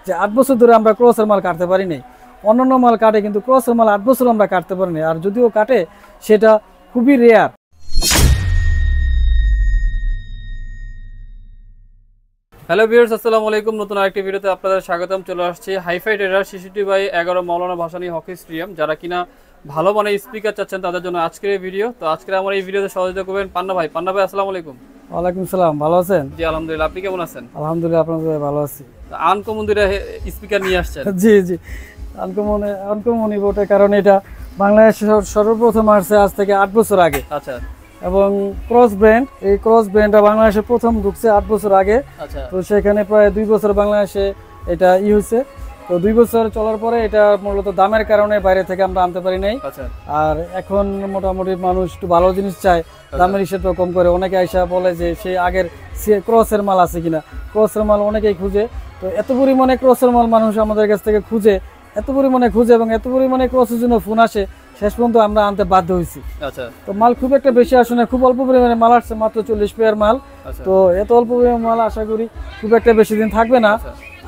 যে 8 বছর ধরে আমরা ক্রসের মাল কাটতে পারি নাই। অন্যান্য মাল কাটে কিন্তু ক্রসের মাল 8 বছর আমরা কাটতে পারি নাই, আর যদিও কাটে সেটা খুবই রেয়ার। হ্যালো ভিউয়ার্স, আসসালামু আলাইকুম। নতুন আরেকটি ভিডিওতে আপনাদের স্বাগতম। চলে আসছি hi fi tedder 66/11 Maulana Bhashani hockey stadium. যারা কিনা ভালো মানের স্পিকার চাচ্ছেন তাদের জন্য আজকের এই ভিডিও। তো আজকে আমার এই ভিডিওতে সহযোগিতা করবেন পান্না ভাই। পান্না ভাই আসসালামু আলাইকুম। ওয়ালাইকুম সালাম, ভালো আছেন? জি আলহামদুলিল্লাহ, আপনি কেমন আছেন? আলহামদুলিল্লাহ, আপনাদের ভালো আছি। আনকমন দুইটা স্পিকার নিয়ে আসছেন। জি জি, আনকমন বটে, কারণ এটা বাংলাদেশে সর্বপ্রথম আসছে আজ থেকে 8 বছর আগে। আচ্ছা। এবং ক্রস ব্র্যান্ড, এই ক্রস ব্র্যান্ডটা বাংলাদেশে প্রথম ঢুকছে 8 বছর আগে। আচ্ছা। তো সেখানে প্রায় 2 বছর বাংলাদেশে এটা হয়েছে। তো 2 বছর চলার পরে এটা মূলত দামের কারণে বাইরে থেকে আমরা আনতে পারি নাই। আচ্ছা। আর এখন মোটামুটি মানুষ একটু ভালো জিনিস চায়, দামের হিসেবে কম করে। অনেকে আইসা বলে যে সেই আগের ক্রসের মাল আছে কিনা, ক্রসের মাল অনেকেই খুঁজে। তো এত পরিমাণে ক্রসের মাল মানুষ আমাদের কাছ থেকে খুঁজে, এত পরিমাণে খুঁজে এবং এত পরিমাণে ক্রসের জন্য ফোন আসে, শেষ পর্যন্ত আমরা আনতে বাধ্য হয়েছি। আচ্ছা। তো মাল খুব একটা বেশি আসে না, খুব অল্প পরিমাণে মাল আসছে, মাত্র 40 পেয়ার মাল। তো এত অল্প পরিমাণে মাল আশা করি খুব একটা বেশি দিন থাকবে না।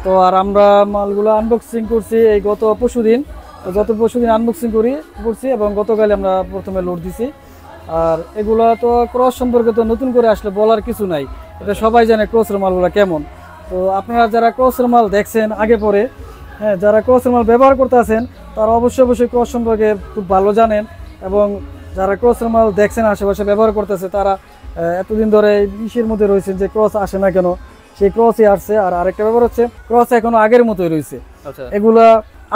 তো আর আমরা মালগুলো আনবক্সিং করছি এই গত পরশুদিন। তো গত পরশুদিন আনবক্সিং করছি এবং গতকাল আমরা প্রথমে লোড দিছি। আর এগুলো তো ক্রস সম্পর্কে তো নতুন করে আসলে বলার কিছু নাই, এটা সবাই জানে ক্রসের মালগুলো কেমন। তো আপনারা যারা ক্রসের মাল দেখছেন আগে পরে, হ্যাঁ, যারা ক্রসের মাল ব্যবহার করতে আছেন তারা অবশ্যই ক্রস সম্পর্কে খুব ভালো জানেন। এবং যারা ক্রসের মাল দেখছেন আশেপাশে ব্যবহার করতেছে তারা এতদিন ধরে ইসের মধ্যে রয়েছেন যে ক্রস আসে না কেন, সেই ক্রসই আসছে। আর আরেকটা ব্যাপার হচ্ছে ক্রস এখনো আগের মতোই রয়েছে। এগুলা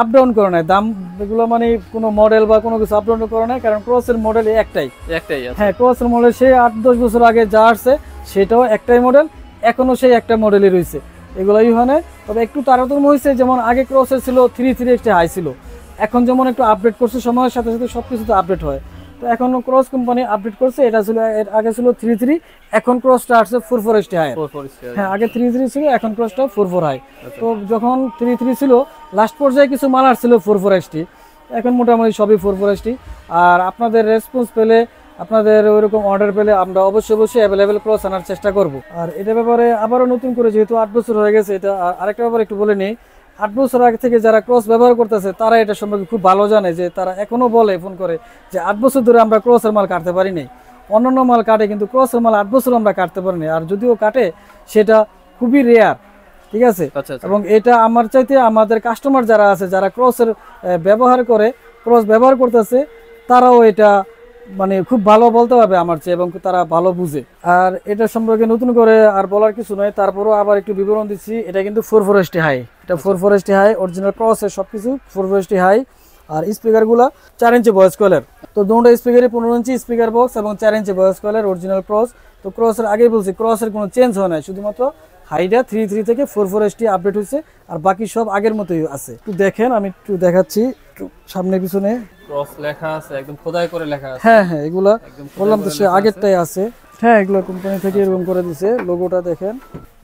আপ ডাউন করে নাই দাম, এগুলো মানে কোনো মডেল বা কোনো কিছু আপ ডাউন করে নাই, কারণ ক্রসের মডেল একটাই। হ্যাঁ, ক্রসের মডেল সেই 8-10 বছর আগে যা আসছে সেটাও একটাই মডেল, এখনো সেই একটা মডেলই রয়েছে। এগুলোই হয়, তবে একটু তারতম্য হয়েছে। যেমন আগে ক্রসের ছিল 3.3 একটা হাই ছিল, এখন যেমন একটু আপডেট করছে, সময়ের সাথে সাথে সব কিছু তো আপডেট হয়। তো এখন ক্রস কোম্পানি আপডেট করছে, এটা ছিল আগে ছিল 3.3, এখন ক্রসটা আসছে 4.4 এসটি হাই। হ্যাঁ, আগে 3.3 ছিল, এখন ক্রসটা 4.4 হাই। তো যখন 3.3 ছিল লাস্ট পর্যায়ে কিছু মাল আসছিল 4.4 এসটি, এখন মোটামুটি সবই 4.4 এসটি। আর আপনাদের রেসপন্স পেলে, আপনাদের ওইরকম অর্ডার পেলে আমরা অবশ্যই অ্যাভেলেবেল ক্রস আনার চেষ্টা করব। আর এটা ব্যাপারে আবারও নতুন করে, যেহেতু 8 বছর হয়ে গেছে, এটা আরেকটা ব্যাপার একটু বলে নিই। 8 বছর আগে থেকে যারা ক্রস ব্যবহার করতেছে তারা এটা সম্পর্কে খুব ভালো জানে, যে তারা এখনো বলে ফোন করে যে 8 বছর ধরে আমরা ক্রসের মাল কাটতে পারি নাই। অন্যান্য মাল কাটে কিন্তু ক্রসের মাল 8 বছর আমরা কাটতে পারি নাই, আর যদিও কাটে সেটা খুবই রেয়ার। ঠিক আছে। এবং এটা আমার চাইতে আমাদের কাস্টমার যারা আছে, যারা ক্রসের ব্যবহার করে, ক্রস ব্যবহার করতেছে, তারাও এটা মানে খুব ভালো বলতে পারবে আমার চেয়ে, এবং তারা ভালো বুঝে। আর এটা সম্পর্কে নতুন করে আর বলার কিছু নয়, তারপরও আবার একটু বিবরণ দিচ্ছি। এটা কিন্তু 4.4 এসটি হাই, এটা 4.4 এসটি হাই, অরিজিনাল ক্রসের সবকিছু 4.4 এসটি হাই। আর স্পিকারগুলো 4 ইঞ্চি ভয়েস কয়েলের। তো দুটো স্পিকারে 15 ইঞ্চি স্পিকার বক্স এবং 4 ইঞ্চি ভয়েস কয়েলের অরিজিনাল ক্রস। তো ক্রসের আগেই বলছি, ক্রসের কোনো চেঞ্জ হয় না, শুধুমাত্র হাইটা 3.3 থেকে 4.4 এসটি আপডেট হয়েছে, আর বাকি সব আগের মতোই আছে। একটু দেখেন, আমি একটু দেখাচ্ছি, একটু সামনে পিছনে ক্রস লেখা আছে, একদম খোদাই করে লেখা আছে। হ্যাঁ, এগুলা বললাম তো সে আগেরটাই আছে। হ্যাঁ, এগুলো কোম্পানি থেকে এরকম করে দিছে, লোগোটা দেখেন।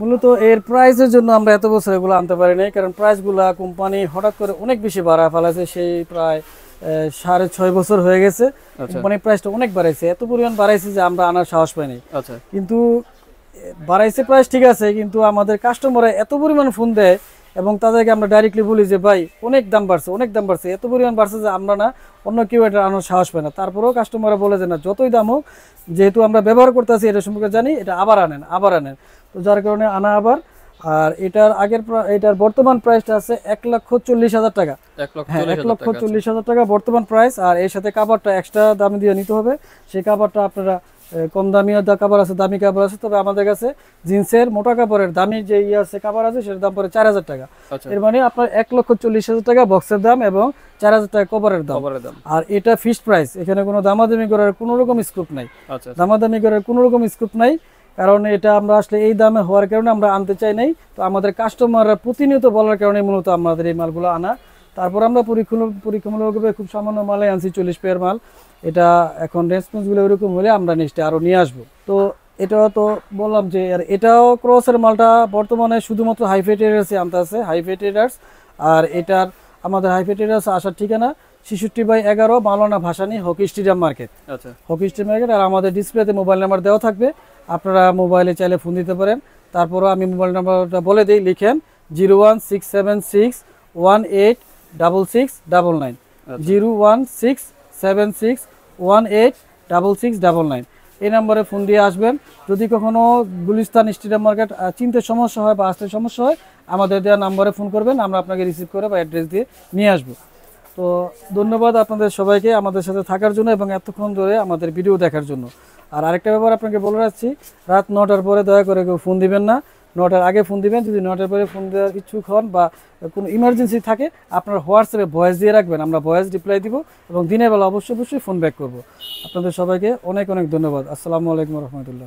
মূলত এর প্রাইসের জন্য আমরা এত বছর এগুলো আনতে পারি নাই, কারণ প্রাইসগুলা কোম্পানি হঠাৎ করে অনেক বেশি বাড়া ফেলাছে। সেই প্রায় 6.5 বছর হয়ে গেছে কোম্পানি প্রাইসটা অনেক বাড়াইছে, এত পরিমাণ বাড়াইছে যে আমরা আনার সাহস পাইনি। কিন্তু বাড়াইছে প্রাইস ঠিক আছে, কিন্তু আমাদের কাস্টমাররা এত পরিমাণ ফোন দেয় এবং তাদেরকে আমরা ডাইরেক্টলি বলি যে ভাই অনেক দাম বাড়ছে, এত পরিমাণ বাড়ছে যে আমরা না, অন্য কেউ এটা আনার সাহস পায় না। তারপরেও কাস্টমাররা বলে যে না, যতই দাম হোক, যেহেতু আমরা ব্যবহার করতেছি, এটা সম্পর্কে জানি, এটা আবার আনেন। তো যার কারণে আনা আবার। আর এটার বর্তমান প্রাইসটা আছে 1,40,000 টাকা। হ্যাঁ, 1,40,000 টাকা বর্তমান প্রাইস। আর এর সাথে কাভারটা এক্সট্রা দামি দিয়ে নিতে হবে। সেই কাভারটা আপনারা কম দামি কাভার আছে, দামি কাভার আছে, তবে আমাদের কাছে জিন্সের মোটা কাপড়ের দামি যে আছে কাভার আছে, সেটার দাম পড়ে 4,000 টাকা। এর মানে আপনার 1,40,000 টাকা বক্সের দাম এবং 4,000 টাকা কভারের দাম। আর এটা ফিক্সড প্রাইস, এখানে কোনো দামাদামি করার কোনো রকম স্কোপ নাই। কারণ এটা আমরা আসলে এই দামে হওয়ার কারণে আমরা আনতে চাই নাই। তো আমাদের কাস্টমাররা প্রতিনিয়ত বলার কারণে মূলত আমাদের এই মালগুলো আনা। তারপর আমরা পরীক্ষামূলকভাবে খুব সামান্য মালে আনছি, 40 পেয়ার মাল। এটা এখন রেসপন্সগুলো ওইরকম হলে আমরা নেক্সটে আরও নিয়ে আসবো। তো এটাও তো বললাম যে, আর এটাও ক্রসের মালটা বর্তমানে শুধুমাত্র হাইফাই ট্রেডার্সে আনতে আছে, হাইফাই ট্রেডার্স। আর এটার আমাদের হাইফাই ট্রেডার্স আসার ঠিকানা 66/11 Maulana Bhashani hockey stadium market. Hockey stadium market. আর আমাদের ডিসপ্লেতে মোবাইল নাম্বার দেওয়া থাকবে, আপনারা মোবাইলে চাইলে ফোন দিতে পারেন। তারপরও আমি মোবাইল নাম্বারটা বলে দিই, লিখেন 01676186699 01676186699 এই নম্বরে ফোন দিয়ে আসবেন। যদি কখনো গুলিস্তান স্টেডিয়াম মার্কেট চিনতে সমস্যা হয় বা আসতে সমস্যা হয়, আমাদের দেওয়া নম্বরে ফোন করবেন, আমরা আপনাকে রিসিভ করে বা অ্যাড্রেস দিয়ে নিয়ে আসবো। তো ধন্যবাদ আপনাদের সবাইকে আমাদের সাথে থাকার জন্য এবং এতক্ষণ ধরে আমাদের ভিডিও দেখার জন্য। আর আরেকটা ব্যাপার আপনাকে বলে রাখছি, রাত 9টার পরে দয়া করে কেউ ফোন দিবেন না, 9টার আগে ফোন দিবেন। যদি 9টার পরে ফোন দেওয়ার ইচ্ছুক হন বা কোনো ইমার্জেন্সি থাকে, আপনার হোয়াটসঅ্যাপে ভয়েস দিয়ে রাখবেন, আমরা ভয়েস রিপ্লাই দিব এবং দিনের বেলা অবশ্যই ফোন ব্যাক করব। আপনাদের সবাইকে অনেক অনেক ধন্যবাদ। আসসালামু আলাইকুম রহমতুল্লাহ।